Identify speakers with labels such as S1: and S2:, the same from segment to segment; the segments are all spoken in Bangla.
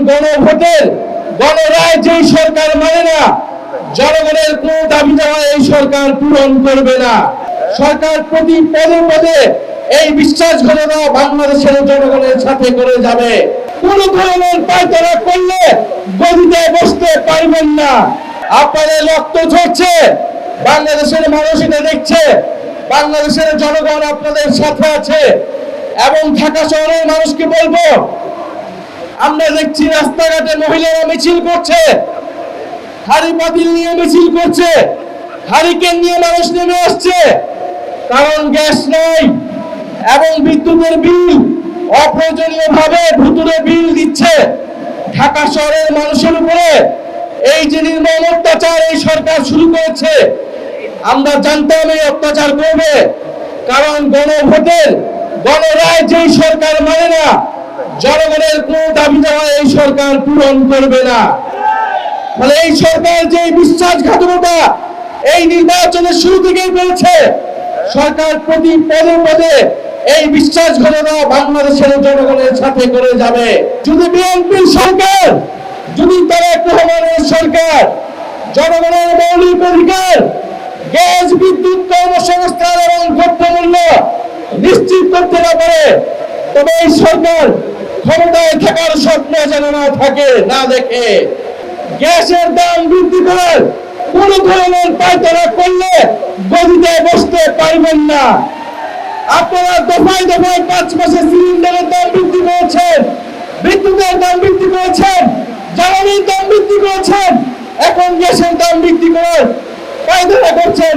S1: গণভোটের গণরায় যেই সরকার মানে না, জনগণের কোন দাবি দেওয়া এই সরকার পূরণ করবে না। সরকার প্রতি পদে পদে এই বিশ্বাসঘাতকতা বাংলাদেশের জনগণের সাথে করে যাবে। কোন ধরনের পায়তারা করলে গদিতে বসতে পারবেন না। আপনাদের রক্ত ঝরছে, বাংলাদেশের মানুষ এটা দেখছে, বাংলাদেশের জনগণ আপনাদের সাথে আছে। এবং ঢাকা শহরের মানুষকে বলবো, আমরা দেখছি রাস্তাঘাটে মহিলারা মিছিল করছে, হাড়ি পাতিল নিয়ে মিছিল করছে, হারিকেন নিয়ে মানুষ নেমে আসছে, কারণ গ্যাস নাই এবং বিদ্যুতের বিল অপ্রয়োজনীয় ভাবে ভুতুরে বিল দিচ্ছে। ঢাকা শহরের মানুষের উপরে এই যে নির্মম অত্যাচার এই সরকার শুরু করেছে, আমরা জানতাম এই অত্যাচার করবে, কারণ গণভোটের গণরায় যেই সরকার মানে না, জনগণের কোন দাবি দেওয়া এই সরকার পূরণ করবে না। ফলে এই সরকার যে বিশ্বাসঘাতকতা এই নির্বাচনের শুরু থেকেই করেছে, সরকার প্রতি পদে পদে এই বিশ্বাসঘাতকতা বাংলাদেশের জনগণের সাথে করে যাবে। যদি বিএনপির সরকার, যদি তারেক রহমানের সরকার জনগণের মৌলিক অধিকার গ্যাস, বিদ্যুৎ, কর্মসংস্থান এবং দ্রব্যমূল্য নিশ্চিত করতে না পারে, তবে এই সরকার ক্ষমতায় থাকার স্বপ্ন যেন না থাকে, না দেখে। গ্যাসের দাম বৃদ্ধি করার কোন ধরনের পায়তারা করলে গদিতে বসতে পারবেন না। আপনারা দফায় দফায় 5 মাসে সিলিন্ডারের দাম বৃদ্ধি করেছেন, বিদ্যুতের দাম বৃদ্ধি করেছেন, জ্বালানির দাম বৃদ্ধি করেছেন, এখন গ্যাসের দাম বৃদ্ধি করার পায়তারা করছেন।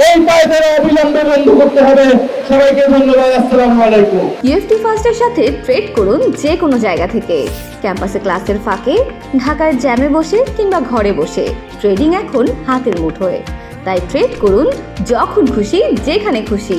S1: এই পায়তারা অবিলম্বে বন্ধ করতে হবে। সবাইকে ধন্যবাদ। আসসালামু আলাইকুম।
S2: ইউএফটি ফার্স্টের সাথে ট্রেড করুন যে কোনো জায়গা থেকে। ক্যাম্পাসে ক্লাসের ফাঁকে, ঢাকার জ্যামে বসে কিংবা ঘরে বসে, ট্রেডিং এখন হাতের মুঠোয়। তাই ট্রেড করুন যখন খুশি, যেখানে খুশি।